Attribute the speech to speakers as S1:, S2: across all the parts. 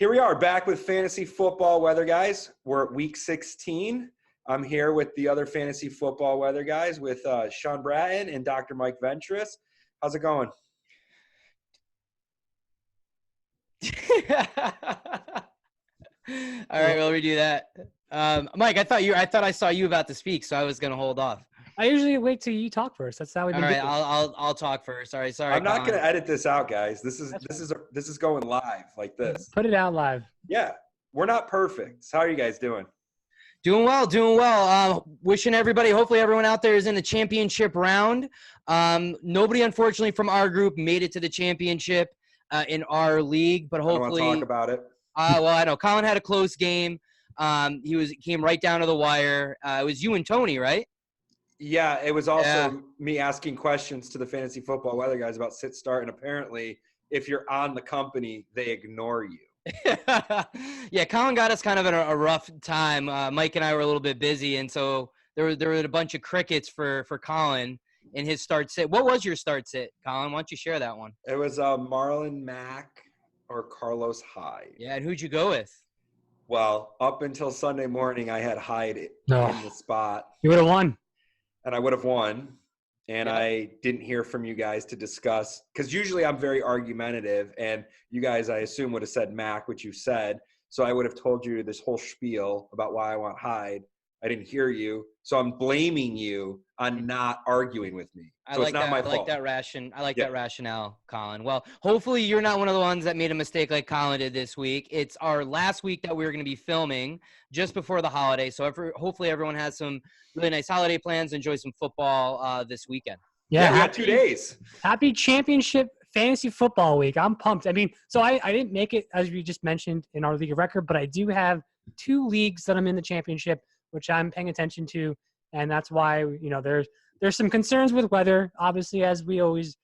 S1: Here we are back with Fantasy Football Weather Guys. We're at week 16. I'm here with the other Fantasy Football Weather Guys with Sean Bratton and Dr. Mike Ventris. How's it going?
S2: All right, well, we do that. Mike, I thought I saw you about to speak, so I was gonna hold off.
S3: I usually wait till you talk first. That's how we do it.
S2: All right, I'll talk first. All right, sorry.
S1: I'm not going to edit this out, guys. This is going live like this.
S3: Put it out live.
S1: Yeah, we're not perfect. So how are you guys doing?
S2: Doing well. Wishing everybody, hopefully everyone out there is in the championship round. Nobody, unfortunately, from our group made it to the championship in our league, but hopefully.
S1: I don't want to talk about it.
S2: Well, I know Colin had a close game. He came right down to the wire. It was you and Tony, right?
S1: Yeah, it was also me asking questions to the Fantasy Football Weather Guys about sit start, and apparently, if you're on the company, they ignore you.
S2: Yeah, Colin got us kind of in a rough time. Mike and I were a little bit busy, and so there were a bunch of crickets for Colin in his start sit. What was your start sit, Colin? Why don't you share that one?
S1: It was Marlon Mack or Carlos Hyde.
S2: Yeah, and who'd you go with?
S1: Well, up until Sunday morning, I had Hyde in the spot.
S3: You would have won.
S1: And I would have won. And I didn't hear from you guys to discuss, because usually I'm very argumentative, and you guys, I assume, would have said Mac, which you said. So I would have told you this whole spiel about why I want Hyde. I didn't hear you. So I'm blaming you on not arguing with me. So it's not my fault.
S2: I like that rationale, Colin. Well, hopefully you're not one of the ones that made a mistake like Colin did this week. It's our last week that we're going to be filming just before the holiday. So hopefully everyone has some really nice holiday plans. Enjoy some football this weekend.
S1: Yeah, we got 2 days.
S3: Happy championship fantasy football week. I'm pumped. I mean, so I didn't make it, as we just mentioned, in our league of record, but I do have 2 leagues that I'm in the championship, which I'm paying attention to. And that's why, there's some concerns with weather. Obviously, as we always,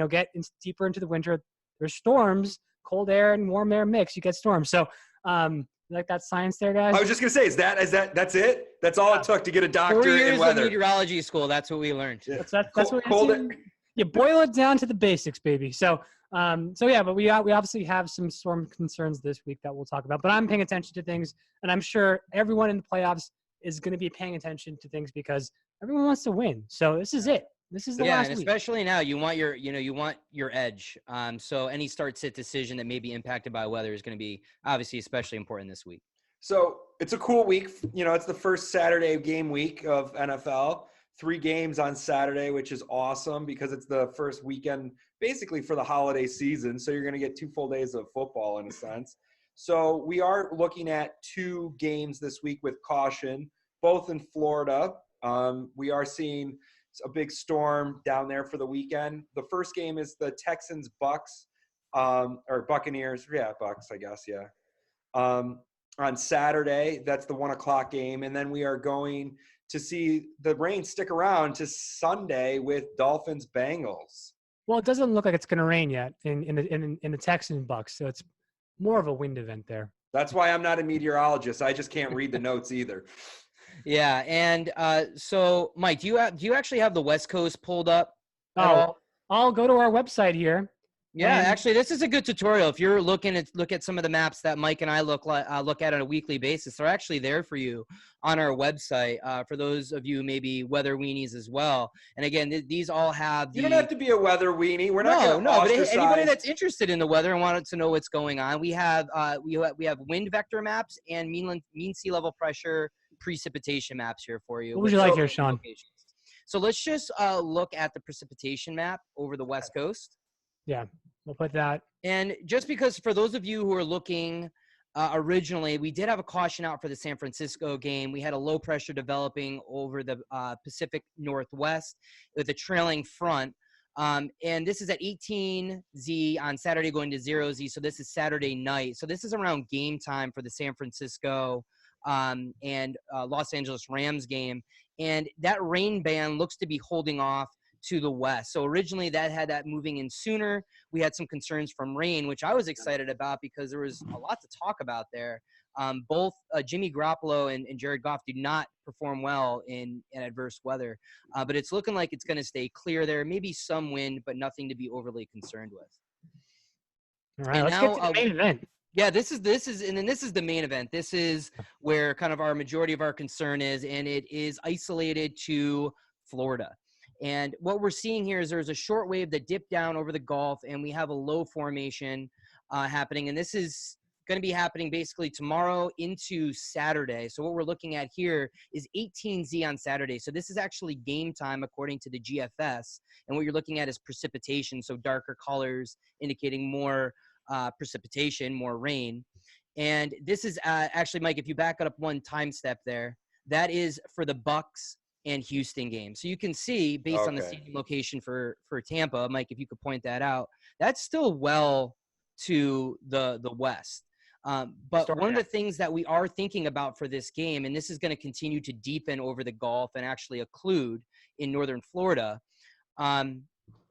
S3: get deeper into the winter, there's storms, cold air and warm air mix. You get storms. So, you like that science there, guys?
S1: I was just going to say, that's it? That's all it took to get a doctorate in weather.
S2: 4 years of meteorology school. That's what we learned.
S1: Yeah.
S3: That's what cold air. You boil it down to the basics, baby. So but we obviously have some storm concerns this week that we'll talk about. But I'm paying attention to things, and I'm sure everyone in the playoffs is going to be paying attention to things because everyone wants to win. So this is it. This is the last week.
S2: Especially now, you want your edge. So any start sit decision that may be impacted by weather is going to be obviously especially important this week.
S1: So it's a cool week. It's the first Saturday game week of NFL. 3 games on Saturday, which is awesome because it's the first weekend basically for the holiday season. So you're going to get 2 full days of football in a sense. So we are looking at 2 games this week with caution, both in Florida. We are seeing a big storm down there for the weekend. The first game is the Texans-Bucks, or Buccaneers. Yeah, Bucks, I guess, yeah. On Saturday, that's the 1 o'clock game. And then we are going to see the rain stick around to Sunday with Dolphins-Bengals.
S3: Well, it doesn't look like it's going to rain yet in the Texans-Bucks, so it's more of a wind event there.
S1: That's why I'm not a meteorologist. I just can't read the notes either.
S2: Yeah, and so Mike, do you actually have the West Coast pulled up?
S3: I'll go to our website here.
S2: Yeah, actually, this is a good tutorial. If you're look at some of the maps that Mike and I look at on a weekly basis, they're actually there for you on our website. For those of you maybe weather weenies as well. And again, these all have.
S1: You don't have to be a weather weenie. We're not going to ostracize.
S2: But anybody that's interested in the weather and wanted to know what's going on, we have wind vector maps and mean sea level pressure precipitation maps here for you.
S3: What would you like here, Sean?
S2: Locations. So let's just look at the precipitation map over the West Coast.
S3: Yeah, we'll put that.
S2: And just because for those of you who are looking originally, we did have a caution out for the San Francisco game. We had a low pressure developing over the Pacific Northwest with a trailing front. And this is at 18Z on Saturday going to 0Z. So this is Saturday night. So this is around game time for the San Francisco and Los Angeles Rams game. And that rain band looks to be holding off to the west. So originally that had that moving in sooner. We had some concerns from rain, which I was excited about because there was a lot to talk about there. Both Jimmy Garoppolo and Jared Goff did not perform well in adverse weather, but it's looking like it's going to stay clear there. Maybe some wind, but nothing to be overly concerned with.
S3: All right, let's get to the main event.
S2: Yeah, this is, and then this is the main event. This is where kind of our majority of our concern is, and it is isolated to Florida. And what we're seeing here is there's a short wave that dipped down over the Gulf, and we have a low formation happening. And this is going to be happening basically tomorrow into Saturday. So what we're looking at here is 18Z on Saturday. So this is actually game time according to the GFS. And what you're looking at is precipitation, so darker colors indicating more precipitation, more rain. And this is actually, Mike, if you back it up one time step there, that is for the Bucks and Houston game. So you can see based on the seating location for Tampa, Mike, if you could point that out, that's still well to the west. But one of the things that we are thinking about for this game, and this is going to continue to deepen over the Gulf and actually occlude in northern Florida,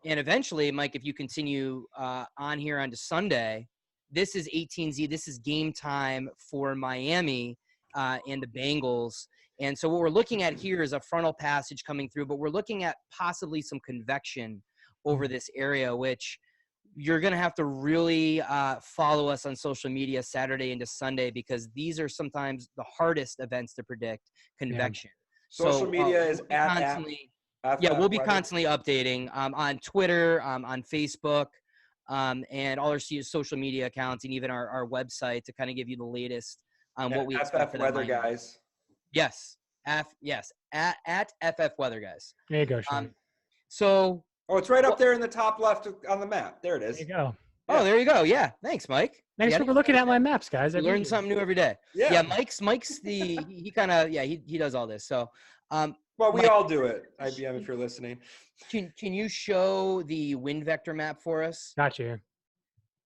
S2: and eventually, Mike, if you continue on here onto Sunday, this is 18Z. This is game time for Miami and the Bengals. And so what we're looking at here is a frontal passage coming through, but we're looking at possibly some convection over this area, which you're going to have to really follow us on social media Saturday into Sunday, because these are sometimes the hardest events to predict, convection.
S1: Yeah. Social media is constantly.
S2: We'll be constantly updating on Twitter, on Facebook, and all our social media accounts, and even our website to kind of give you the latest on what we expect for that
S1: FFWeatherguys.
S2: Yes. At FFWeatherguys.
S3: There you go, Sean.
S1: It's right up there in the top left on the map. There it is.
S3: There you go.
S2: Yeah. Oh, there you go. Yeah. Thanks, Mike.
S3: Thanks for looking at my maps, guys.
S2: I learn something new every day. Yeah. Mike's he kind of, he does all this. So,
S1: well, we all do it. IBM, if you're listening.
S2: Can you show the wind vector map for us?
S3: Gotcha.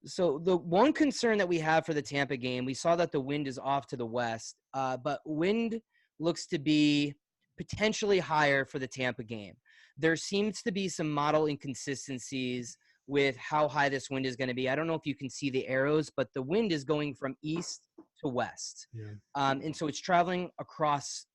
S2: So the one concern that we have for the Tampa game, we saw that the wind is off to the west, but wind looks to be potentially higher for the Tampa game. There seems to be some model inconsistencies with how high this wind is going to be. I don't know if you can see the arrows, but the wind is going from east to west. Yeah. And so it's traveling across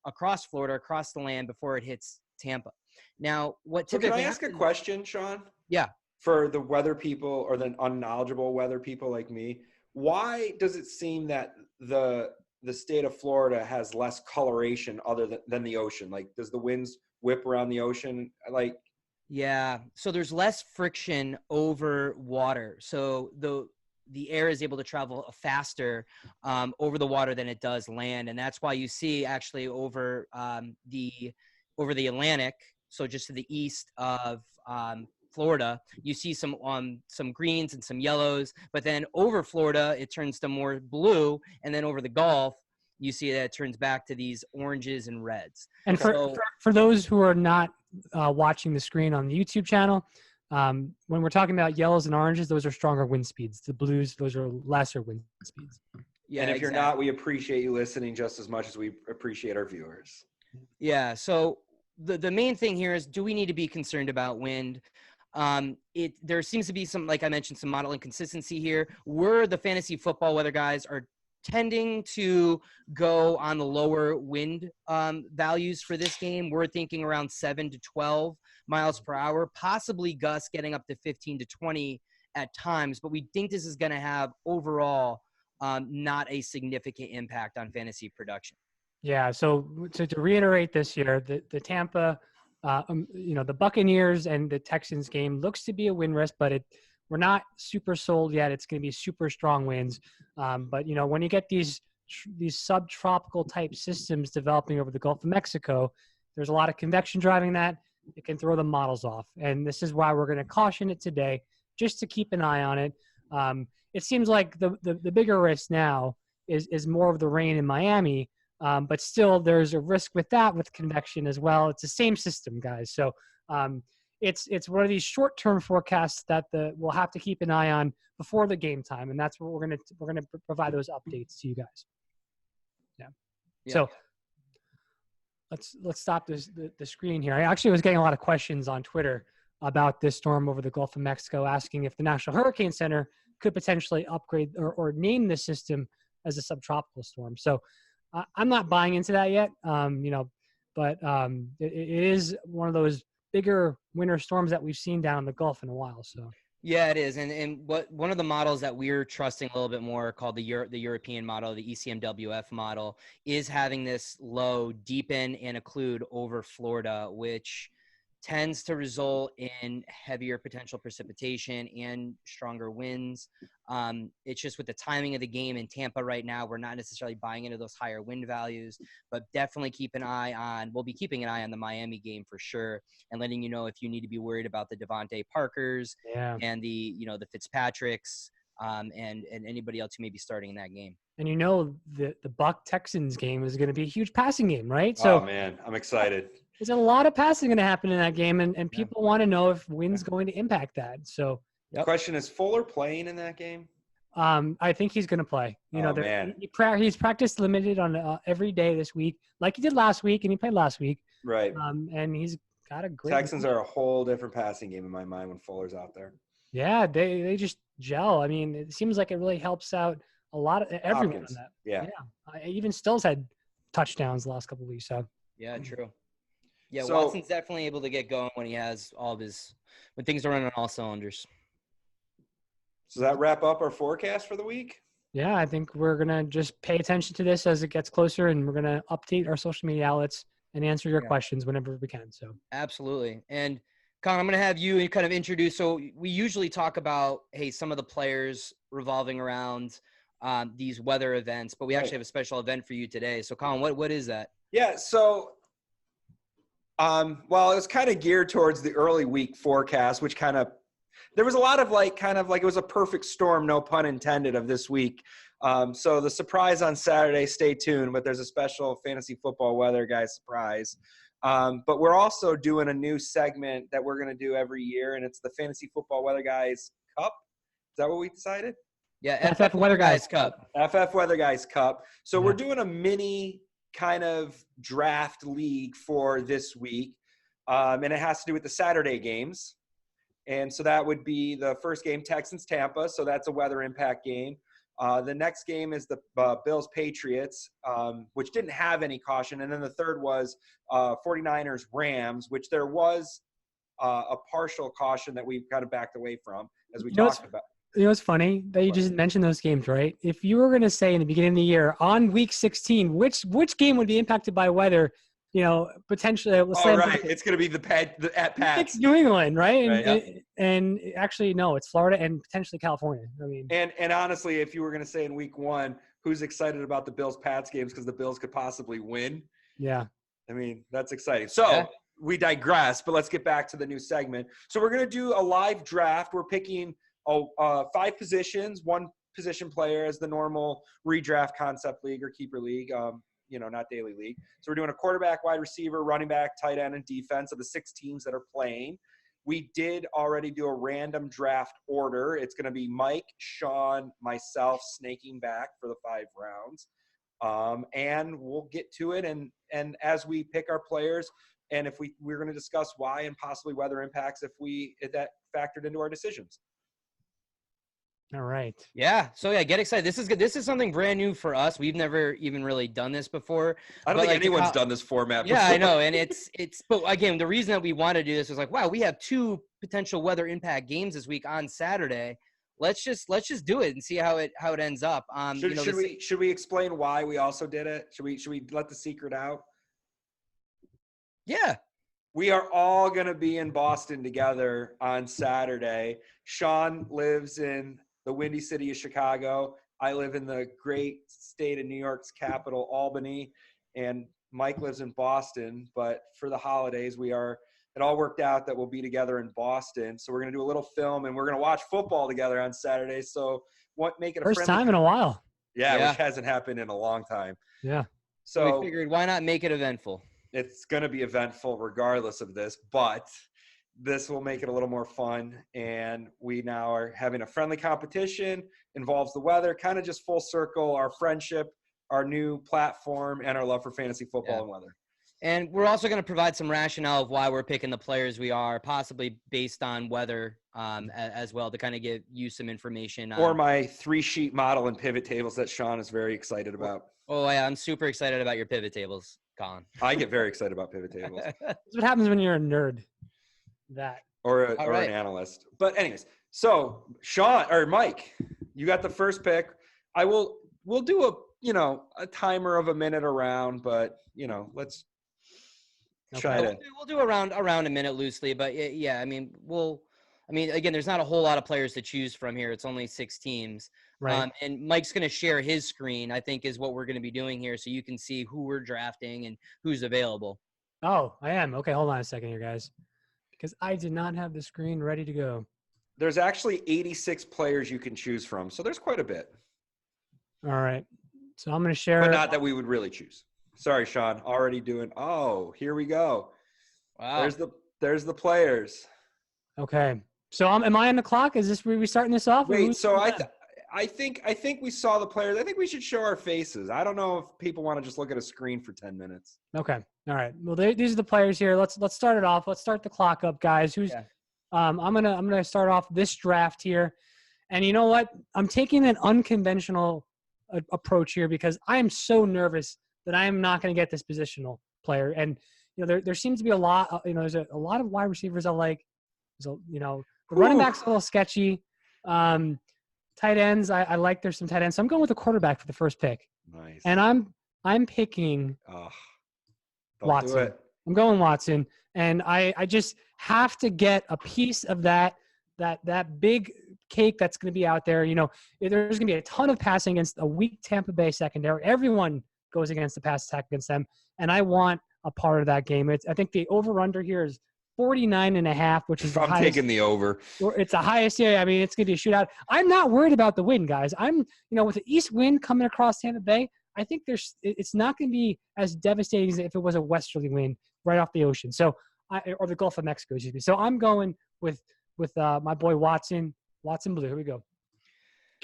S2: Florida, across the land before it hits Tampa. Now,
S1: can I ask a question, Sean?
S2: Yeah.
S1: For the weather people or the unknowledgeable weather people like me, why does it seem that the state of Florida has less coloration other than the ocean? Like, does the winds whip around the ocean?
S2: Yeah. So there's less friction over water. So the air is able to travel faster over the water than it does land. And that's why you see actually over the Atlantic, so just to the east of Florida, you see some greens and some yellows, but then over Florida, it turns to more blue. And then over the Gulf, you see that it turns back to these oranges and reds.
S3: And for those who are not watching the screen on the YouTube channel, when we're talking about yellows and oranges, those are stronger wind speeds. The blues, those are lesser wind speeds.
S1: Yeah, and if you're not, we appreciate you listening just as much as we appreciate our viewers.
S2: Yeah, so the main thing here is, do we need to be concerned about wind? There seems to be some, like I mentioned, some model inconsistency here. The fantasy football weather guys are tending to go on the lower wind values for this game. We're thinking around 7 to 12 miles per hour, possibly gusts getting up to 15 to 20 at times, but we think this is going to have overall not a significant impact on fantasy production.
S3: Yeah, so to reiterate this year, the Tampa, the Buccaneers and the Texans game looks to be a win risk, but we're not super sold yet. It's going to be super strong winds. But, when you get these subtropical type systems developing over the Gulf of Mexico, there's a lot of convection driving that. It can throw the models off. And this is why we're going to caution it today, just to keep an eye on it. It seems like the bigger risk now is more of the rain in Miami. But still, there's a risk with that, with convection as well. It's the same system, guys. So it's one of these short-term forecasts that we'll have to keep an eye on before the game time, and that's what we're gonna provide those updates to you guys. Yeah. So let's stop the screen here. I actually was getting a lot of questions on Twitter about this storm over the Gulf of Mexico, asking if the National Hurricane Center could potentially upgrade or name the system as a subtropical storm. So I'm not buying into that yet, but it is one of those bigger winter storms that we've seen down in the Gulf in a while. So
S2: Yeah, it is. And one of the models that we're trusting a little bit more, called the European model, the ECMWF model, is having this low deepen and occlude over Florida, which tends to result in heavier potential precipitation and stronger winds. It's just with the timing of the game in Tampa right now, we're not necessarily buying into those higher wind values, but definitely we'll be keeping an eye on the Miami game for sure, and letting you know if you need to be worried about the Devontae Parkers and the Fitzpatricks, and anybody else who may be starting in that game.
S3: And the Buck Texans game is going to be a huge passing game, right? So,
S1: oh man, I'm excited.
S3: There's a lot of passing going to happen in that game, and people want to know if wind's going to impact that. So,
S1: the question is, Fuller playing in that game?
S3: I think he's going to play. He's practiced limited on every day this week, like he did last week, and he played last week.
S1: Right.
S3: And he's got a great.
S1: Texans are a whole different passing game in my mind when Fuller's out there.
S3: Yeah, they just gel. I mean, it seems like it really helps out a lot of everyone on that.
S1: Yeah.
S3: Even Stills had touchdowns the last couple of weeks. So.
S2: Yeah, true. Yeah, so, Watson's definitely able to get going when he has when things are running on all cylinders.
S1: So does that wrap up our forecast for the week?
S3: Yeah, I think we're going to just pay attention to this as it gets closer, and we're going to update our social media outlets and answer your questions whenever we can. So
S2: absolutely. And Colin, I'm going to have you kind of introduce. So we usually talk about, some of the players revolving around these weather events, but we actually have a special event for you today. So Colin, what is that?
S1: Yeah. So, it was kind of geared towards the early week forecast, which there was a lot of it was a perfect storm, no pun intended, of this week. So the surprise on Saturday, stay tuned, but there's a special fantasy football weather guys surprise. But we're also doing a new segment that we're going to do every year, and it's the Fantasy Football Weather Guys Cup. Is that what we decided?
S2: Yeah, FFWGs Cup.
S1: FFWeatherguys Cup. So we're doing a mini kind of draft league for this week, and it has to do with the Saturday games. And so that would be the first game, Texans-Tampa, so that's a weather impact game. The next game is the Bills-Patriots, which didn't have any caution. And then the third was 49ers-Rams, which there was a partial caution that we've kind of backed away from, as we talked about.
S3: You know what's funny? That you just mentioned those games, right? If you were going to say in the beginning of the year, on week 16, which game would be impacted by weather, potentially.
S1: It's going to be the at Pats.
S3: It's New England, right? And actually, no, it's Florida and potentially California. I mean,
S1: and honestly, if you were going to say in week 1, who's excited about the Bills-Pats games because the Bills could possibly win?
S3: Yeah.
S1: I mean, that's exciting. So we digress, but let's get back to the new segment. So we're going to do a live draft. We're picking 5 positions, 1 position player as the normal redraft concept league or keeper league. Not daily league. So we're doing a quarterback, wide receiver, running back, tight end, and defense of the 6 teams that are playing. We did already do a random draft order. It's going to be Mike, Sean, myself, snaking back for the 5 rounds. And we'll get to it. And as we pick our players, and if we're going to discuss why and possibly weather impacts if that factored into our decisions.
S3: All right.
S2: Yeah. So get excited. This is something brand new for us. We've never even really done this before.
S1: I don't think anyone's done this format before.
S2: Yeah, I know. And but again, the reason that we want to do this was wow, we have 2 potential weather impact games this week on Saturday. Let's just do it and see how it ends up.
S1: Should we explain why we also did it? Should we let the secret out?
S2: Yeah.
S1: We are all going to be in Boston together on Saturday. Sean lives in the windy city of Chicago. I live in the great state of New York's capital, Albany, and Mike lives in Boston. But for the holidays, it all worked out that we'll be together in Boston. So we're going to do a little film, and we're going to watch football together on Saturday. So make it a
S3: first time in a while.
S1: Yeah, which hasn't happened in a long time.
S3: Yeah.
S2: So we figured, why not make it eventful?
S1: It's going to be eventful regardless of this, but this will make it a little more fun. And we now are having a friendly competition, involves the weather, kind of just full circle, our friendship, our new platform, and our love for fantasy football and weather.
S2: And we're also going to provide some rationale of why we're picking the players we are, possibly based on weather as well, to kind of give you some information.
S1: Or my 3-sheet model and pivot tables that Sean is very excited about.
S2: Oh, yeah, I'm super excited about your pivot tables, Colin.
S1: I get very excited about pivot tables.
S3: That's what happens when you're a nerd.
S1: Or an analyst. But anyways, So Sean or Mike, you got the first pick. We'll do a timer of a minute around, but let's try to.
S2: We'll do around a minute loosely, but yeah, I mean, again, there's not a whole lot of players to choose from here. It's only 6 teams.
S3: Right.
S2: And Mike's going to share his screen, I think, is what we're going to be doing here, so you can see who we're drafting and who's available.
S3: Oh, I am. Okay, hold on a second here, guys, because I did not have the screen ready to go.
S1: There's actually 86 players you can choose from, so there's quite a bit.
S3: All right. So I'm going to share.
S1: But not that we would really choose. Sorry, Sean. Already doing. Oh, here we go.
S2: Wow.
S1: There's the players.
S3: Okay. So am I on the clock? Is this where we starting this off?
S1: Wait. So I think we saw the players. I think we should show our faces. I don't know if people want to just look at a screen for 10 minutes.
S3: Okay. All right. Well, these are the players here. Let's start it off. Let's start the clock up, guys. I'm gonna start off this draft here, and you know what? I'm taking an unconventional approach here because I am so nervous that I am not going to get this positional player. And there seems to be a lot. There's a lot of wide receivers I like. So the running back's a little sketchy. Tight ends, I like. There's some tight ends. So I'm going with a quarterback for the first pick.
S1: Nice.
S3: And I'm picking Watson.
S1: Do it.
S3: I'm going Watson, and I just have to get a piece of that big cake that's going to be out there. There's going to be a ton of passing against a weak Tampa Bay secondary. Everyone goes against the pass attack against them, and I want a part of that game. I think the over-under here is 49.5, which is the highest. I'm
S1: taking the over.
S3: It's the highest. Yeah, I mean, it's going to be a shootout. I'm not worried about the win, guys. With the east wind coming across Tampa Bay, I think it's not going to be as devastating as if it was a westerly wind right off the ocean. So, or the Gulf of Mexico, excuse me. So I'm going with my boy Watson Blue. Here we go.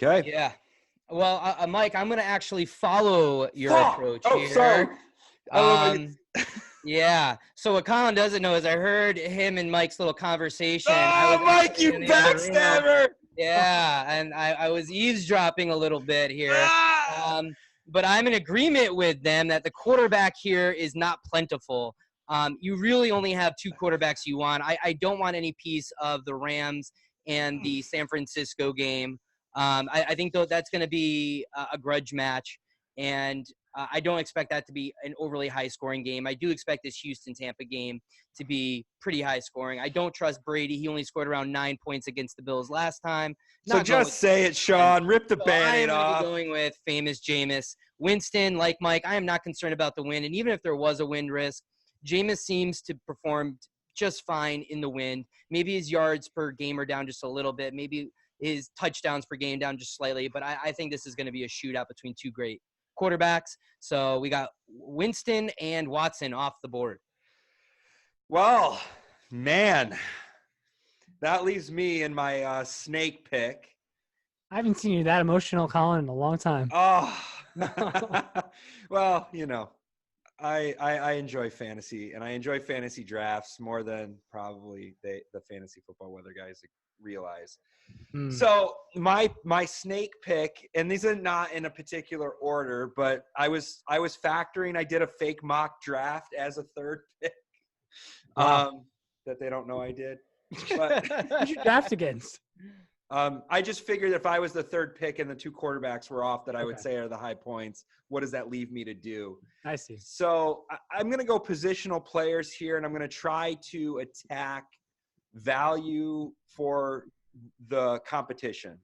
S1: Okay.
S2: Yeah. Well, Mike, I'm going to actually follow your approach here.
S1: Sorry.
S2: Yeah. So what Colin doesn't know is I heard him and Mike's little conversation.
S1: Oh, Mike, you backstabber!
S2: Yeah, and I was eavesdropping a little bit here. But I'm in agreement with them that the quarterback here is not plentiful. You really only have 2 quarterbacks you want. I don't want any piece of the Rams and the San Francisco game. I think that's going to be a grudge match, and I don't expect that to be an overly high-scoring game. I do expect this Houston-Tampa game to be pretty high-scoring. I don't trust Brady. He only scored around 9 points against the Bills last time.
S1: So just say it, Sean. Rip the Band-Aid off.
S2: I'm going with famous Jameis. Winston, like Mike, I am not concerned about the wind, and even if there was a wind risk, Jameis seems to perform just fine in the wind. Maybe his yards per game are down just a little bit. Maybe his touchdowns per game down just slightly. But I think this is going to be a shootout between 2 great quarterbacks. So we got Winston and Watson off the board.
S1: Well, man, that leaves me in my snake pick.
S3: I haven't seen you that emotional, Colin, in a long time.
S1: Oh, well, I enjoy fantasy, and I enjoy fantasy drafts more than probably the fantasy football weather guys realize. So my snake pick, and these are not in a particular order, but I was factoring. I did a fake mock draft as a third pick. That they don't know I did. But
S3: who did you draft against?
S1: I just figured if I was the third pick and the 2 quarterbacks were off that I would say are the high points, what does that leave me to do?
S3: I see. So
S1: I'm going to go positional players here, and I'm going to try to attack value for the competition,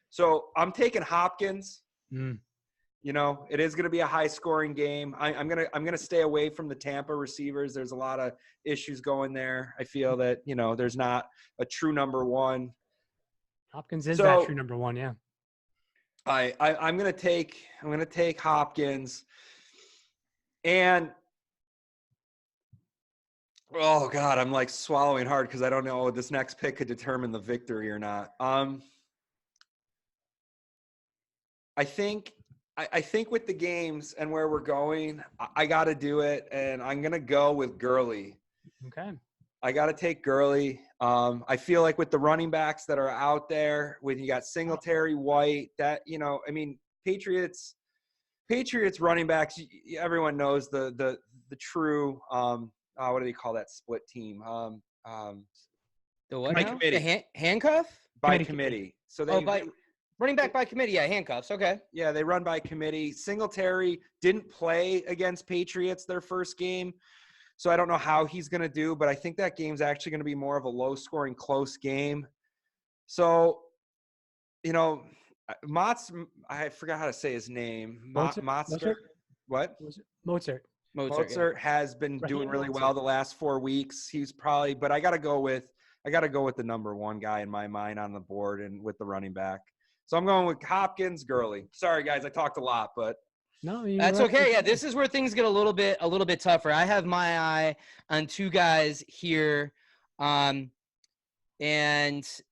S1: So I'm taking Hopkins. It is going to be a high scoring game. I'm going to stay away from the Tampa receivers. There's a lot of issues going there. I feel that, there's not a true number 1.
S3: Hopkins is that true number 1, yeah.
S1: I'm gonna take Hopkins, and oh god, I'm like swallowing hard because I don't know this next pick could determine the victory or not. I think with the games and where we're going, I got to do it, and I'm gonna go with Gurley.
S3: Okay.
S1: I got to take Gurley. I feel like with the running backs that are out there, when you got Singletary, White, Patriots running backs, everyone knows the true what do they call that split team?
S2: The what?
S1: My committee.
S2: The handcuff?
S1: By committee. So they
S2: running back by committee. Yeah, handcuffs. Okay.
S1: Yeah, they run by committee. Singletary didn't play against Patriots their first game, so I don't know how he's going to do, but I think that game's actually going to be more of a low-scoring, close game. So, I forgot how to say his name.
S3: Mozart?
S1: What?
S3: Mozart.
S1: Mozart has been doing really well the last 4 weeks. He's probably, but I got to go with the number one guy in my mind on the board and with the running back. So I'm going with Hopkins, Gurley. Sorry guys, I talked a lot, but
S2: no, that's okay. Yeah, this is where things get a little bit tougher. I have my eye on two guys here. And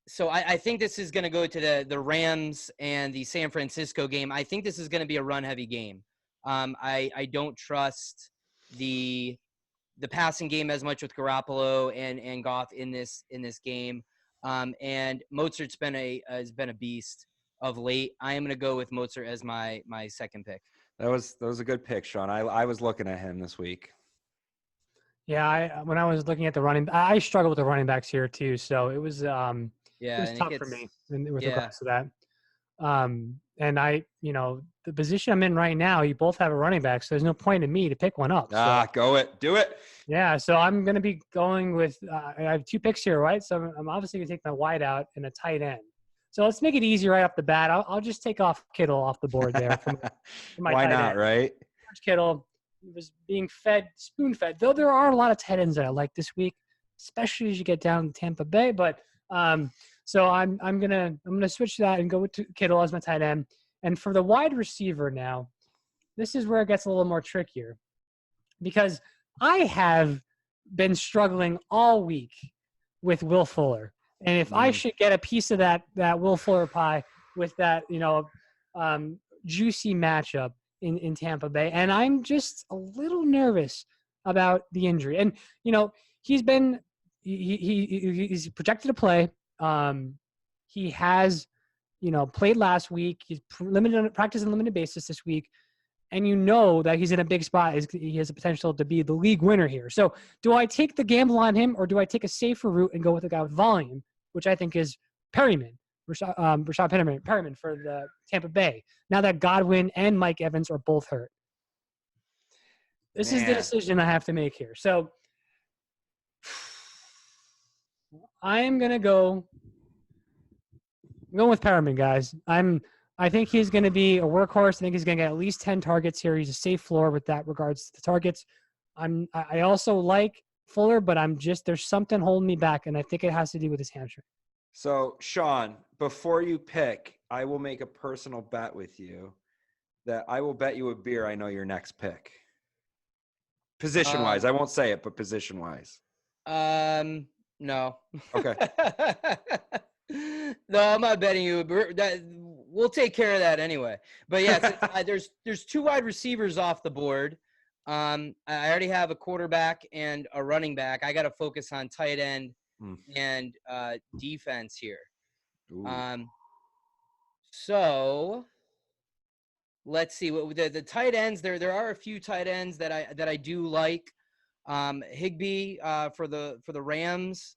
S2: so I think this is going to go to the Rams and the San Francisco game. I think this is going to be a run-heavy game. I don't trust the passing game as much with Garoppolo and Goff in this game. And Mozart's has been a beast of late. I am going to go with Mozart as my second pick.
S1: That was a good pick, Sean. I was looking at him this week.
S3: Yeah, when I was looking at the I struggle with the running backs here too. So it was it was tough for me with regards to that. And the position I'm in right now, you both have a running back, so there's no point in me to pick one up.
S1: Do it.
S3: Yeah, so I'm going to be going with I have 2 picks here, right? So I'm obviously going to take my wide out and a tight end. So let's make it easy right off the bat. I'll just take off Kittle off the board there. For my
S1: Why not,
S3: end.
S1: right?
S3: Kittle was being spoon-fed. Though there are a lot of tight ends that I like this week, especially as you get down to Tampa Bay. But so I'm gonna switch that and go with Kittle as my tight end. And for the wide receiver now, this is where it gets a little more trickier because I have been struggling all week with Will Fuller. And if I should get a piece of that Will Fuller pie with that, juicy matchup in Tampa Bay, and I'm just a little nervous about the injury. And he's projected to play. He has played last week. He's practiced on a limited basis this week. And that he's in a big spot. He has the potential to be the league winner here. So do I take the gamble on him or do I take a safer route and go with a guy with volume, which I think is Perryman, Rashad Perryman for the Tampa Bay, now that Godwin and Mike Evans are both hurt? This is the decision I have to make here. So I am going to go with Perryman, guys. I think he's going to be a workhorse. I think he's going to get at least 10 targets here. He's a safe floor with that regards to the targets. I also like Fuller, but there's something holding me back, and I think it has to do with his hamstring.
S1: So, Sean, before you pick, I will make a personal bet with you that I will bet you a beer I know your next pick. Position-wise. I won't say it, but position-wise.
S2: No.
S1: Okay.
S2: No, I'm not betting you. We'll take care of that anyway. But yeah, there's 2 wide receivers off the board. I already have a quarterback and a running back. I got to focus on tight end and defense here. So let's see what the tight ends. There are a few tight ends that I do like. Higbee for the Rams,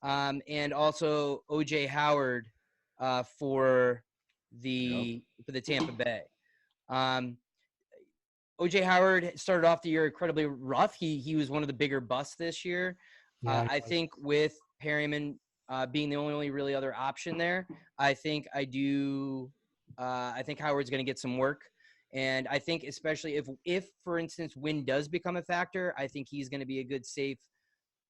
S2: and also OJ Howard for the Tampa Bay. OJ Howard started off the year incredibly rough. He was one of the bigger busts this year. I think with Perryman being the only really other option there, I think Howard's going to get some work. And I think especially if for instance, wind does become a factor, I think he's going to be a good, safe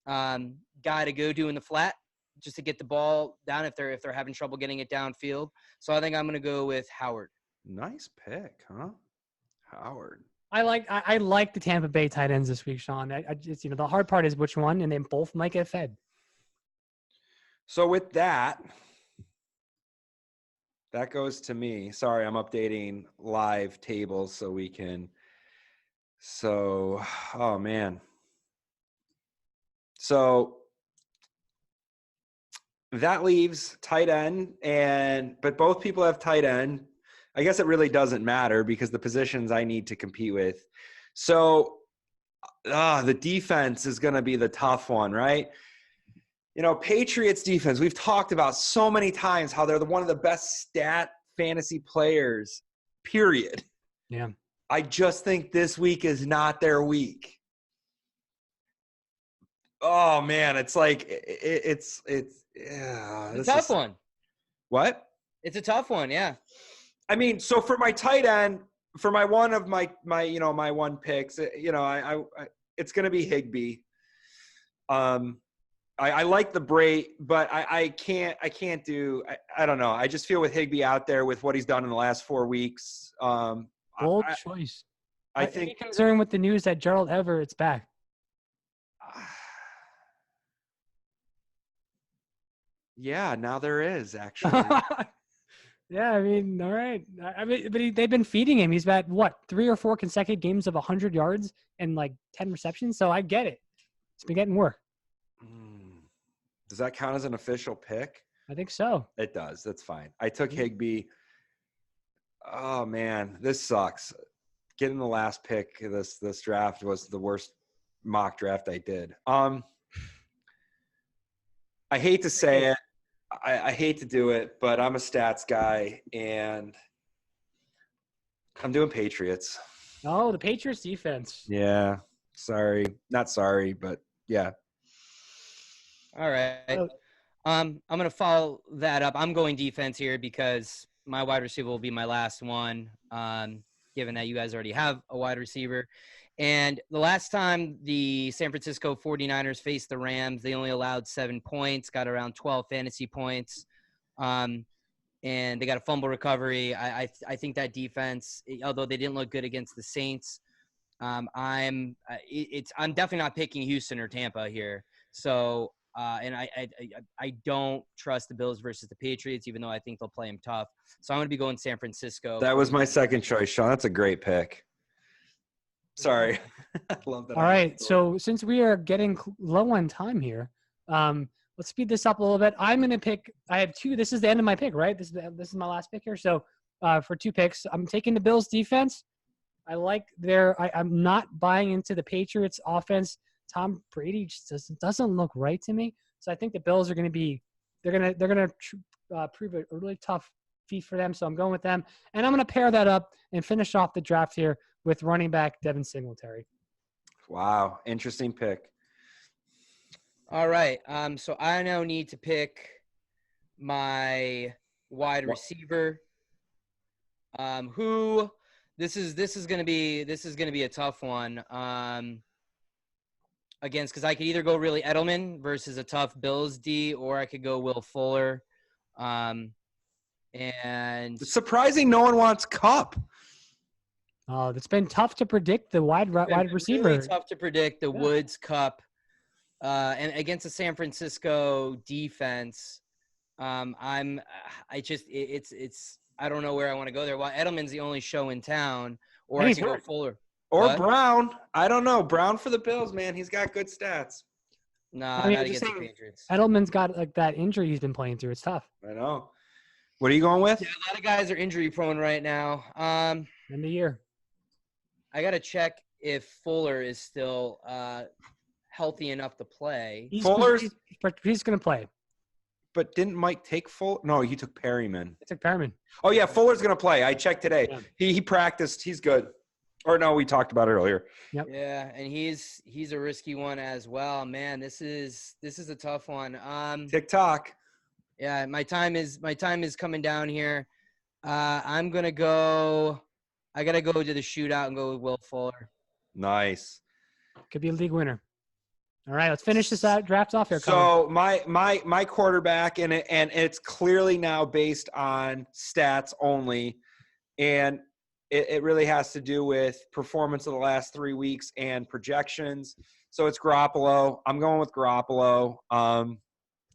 S2: guy to go to in the flat just to get the ball down if they're having trouble getting it downfield. So I think I'm going to go with Howard.
S1: Nice pick, huh? Howard.
S3: I like the Tampa Bay tight ends this week, Sean. The hard part is which one, and then both might get fed.
S1: So with that goes to me. Sorry, I'm updating live tables so we can. So, oh man. So that leaves tight end, but both people have tight end. I guess it really doesn't matter because the positions I need to compete with. So the defense is going to be the tough one, right? Patriots defense, we've talked about so many times how they're one of the best stat fantasy players, period.
S3: Yeah.
S1: I just think this week is not their week. Oh man, it's like it's
S2: a tough one.
S1: What?
S2: It's a tough one, yeah.
S1: I mean, so for my tight end, for my one of my my one picks, I it's going to be Higbee. I like the Brait, but I can't do. I don't know. I just feel with Higbee out there with what he's done in the last 4 weeks.
S3: Bold choice.
S1: I think.
S3: Any concern with the news that Gerald Everett's back?
S1: Yeah, now there is actually.
S3: Yeah, I mean, all right. I mean, but they've been feeding him. He's had, 3 or 4 consecutive games of 100 yards and like 10 receptions. So I get it. It's been getting work.
S1: Does that count as an official pick?
S3: I think so.
S1: It does. That's fine. I took Higbee. Oh, man, this sucks. Getting the last pick this draft was the worst mock draft I did. I hate to say it. I hate to do it, but I'm a stats guy, and I'm doing Patriots.
S3: Oh, the Patriots defense.
S1: Yeah. Sorry. Not sorry, but yeah.
S2: All right. I'm going to follow that up. I'm going defense here because my wide receiver will be my last one, given that you guys already have a wide receiver. And the last time the San Francisco 49ers faced the Rams, they only allowed 7 points, got around 12 fantasy points, and they got a fumble recovery. I think that defense, although they didn't look good against the Saints, I'm definitely not picking Houston or Tampa here. So and I don't trust the Bills versus the Patriots, even though I think they'll play them tough. So I'm going to be going San Francisco.
S1: That was my second choice, Sean. That's a great pick. Sorry. I love that.
S3: All right. So since we are getting low on time here, let's speed this up a little bit. I'm going to pick – I have 2 – this is the end of my pick, right? This is my last pick here. So for 2 picks, I'm taking the Bills defense. I like I'm not buying into the Patriots offense. Tom Brady just doesn't look right to me. So I think the Bills are going to be – they're going to prove a really tough feat for them. So I'm going with them. And I'm going to pair that up and finish off the draft here with running back Devin Singletary.
S1: Wow. Interesting pick.
S2: All right. So I now need to pick my wide receiver. Who this is gonna be a tough one. Against, because I could either go really Edelman versus a tough Bills D, or I could go Will Fuller. And
S1: it's surprising no one wants Kupp.
S3: Oh, it's been tough to predict the wide receiver.
S2: Really tough to predict the Woods Kupp, and against the San Francisco defense, I don't know where I want to go there. Well, Edelman's the only show in town, or I could go Fuller
S1: or what? Brown. I don't know. Brown for the Bills, man. He's got good stats.
S2: Nah, not against the Patriots.
S3: Edelman's got like that injury he's been playing through. It's tough.
S1: I know. What are you going with?
S2: Yeah, a lot of guys are injury prone right now.
S3: End of the year.
S2: I got to check if Fuller is still healthy enough to play.
S3: He's going to play.
S1: But didn't Mike take Fuller? No, he took Perryman.
S3: He took Perryman.
S1: Oh, yeah, Fuller's going to play. I checked today. Yeah. He practiced. He's good. Or no, we talked about it earlier.
S3: Yep.
S2: Yeah, and he's a risky one as well. Man, this is a tough one.
S1: TikTok.
S2: Yeah, my time is coming down here. I gotta go to the shootout and go with Will Fuller.
S1: Nice.
S3: Could be a league winner. All right, let's finish this draft off here.
S1: So my quarterback, and it's clearly now based on stats only, and it really has to do with performance of the last 3 weeks and projections. So it's Garoppolo. I'm going with Garoppolo.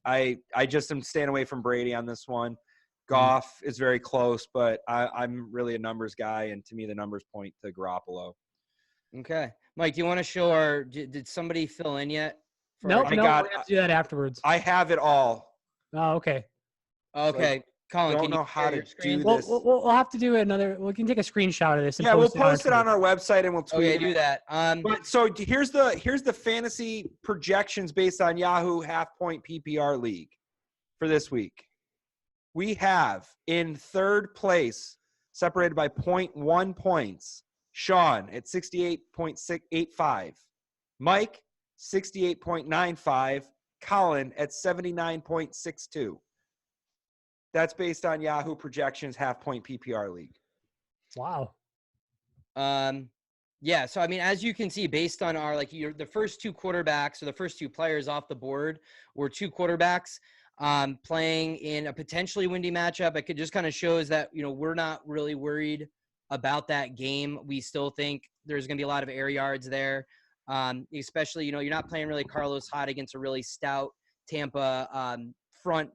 S1: I just am staying away from Brady on this one. Goff is very close, but I'm really a numbers guy, and to me the numbers point to Garoppolo.
S2: Okay. Mike, do you want to show did somebody fill in yet?
S3: Nope, we're going to do that afterwards.
S1: I have it all.
S3: Oh, okay.
S2: Okay. Colin,
S1: don't
S2: can you
S1: know how
S2: share
S1: to
S2: your screen?
S1: do
S3: We'll,
S1: this.
S3: we'll have to do another. We can take a screenshot of this. And
S1: Yeah, we'll
S3: post
S1: post it on
S3: Twitter.
S1: our website and we'll tweet
S2: Okay,
S1: it.
S2: do that.
S1: But so here's the fantasy projections based on Yahoo half-point PPR league for this week. We have in third place, separated by 0.1 points, Sean at 68.85, Mike 68.95, Colin at 79.62. That's based on Yahoo projections half-point PPR league.
S3: Wow.
S2: Yeah, so I mean, as you can see, based on our the first two quarterbacks or the first two players off the board were two quarterbacks playing in a potentially windy matchup. It could just kind of shows that we're not really worried about that game. We still think there's going to be a lot of air yards there, especially you're not playing really Carlos Hyde against a really stout Tampa front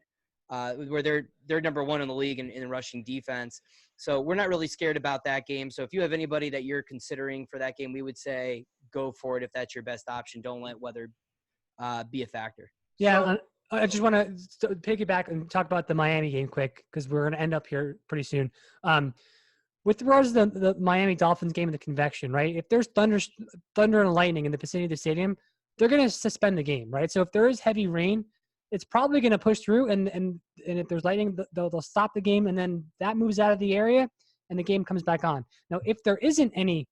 S2: where they're number one in the league in rushing defense. So we're not really scared about that game. So if you have anybody that you're considering for that game, we would say go for it if that's your best option. Don't let weather be a factor.
S3: Yeah, I just want to piggyback and talk about the Miami game quick because we're going to end up here pretty soon. With regards to the Miami Dolphins game and the convection, right? If there's thunder and lightning in the vicinity of the stadium, they're going to suspend the game, right? So if there is heavy rain, it's probably going to push through, and if there's lightning, they'll stop the game, and then that moves out of the area, and the game comes back on. Now, if there isn't any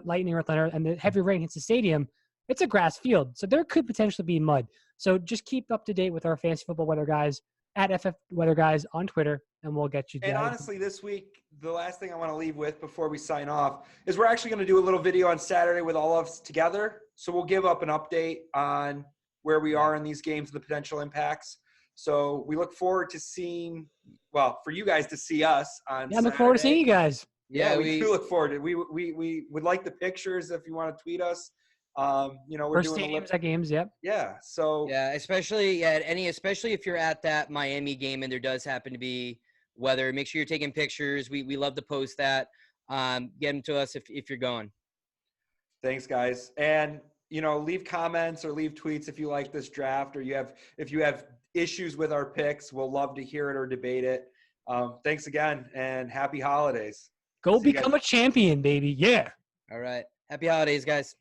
S3: lightning or thunder, and the heavy rain hits the stadium, it's a grass field, so there could potentially be mud. So just keep up to date with our fantasy football weather guys at FFWeatherguys on Twitter, and we'll get you.
S1: And honestly, this week, the last thing I want to leave with before we sign off is we're actually going to do a little video on Saturday with all of us together. So we'll give up an update on where we are in these games and the potential impacts. So we look forward to seeing, for you guys to see us on
S3: Saturday. I look forward to seeing you guys.
S1: Yeah, we do look forward to it. We would like the pictures if you want to tweet us. We're
S3: First
S1: doing
S3: stadiums at games, yep.
S1: Yeah, so
S2: especially if you're at that Miami game and there does happen to be weather, make sure you're taking pictures. We love to post that. Get them to us if you're going.
S1: Thanks, guys. And leave comments or leave tweets if you like this draft or if you have issues with our picks. We'll love to hear it or debate it. Thanks again and happy holidays.
S3: Go become a champion, baby. Yeah.
S2: All right. Happy holidays, guys.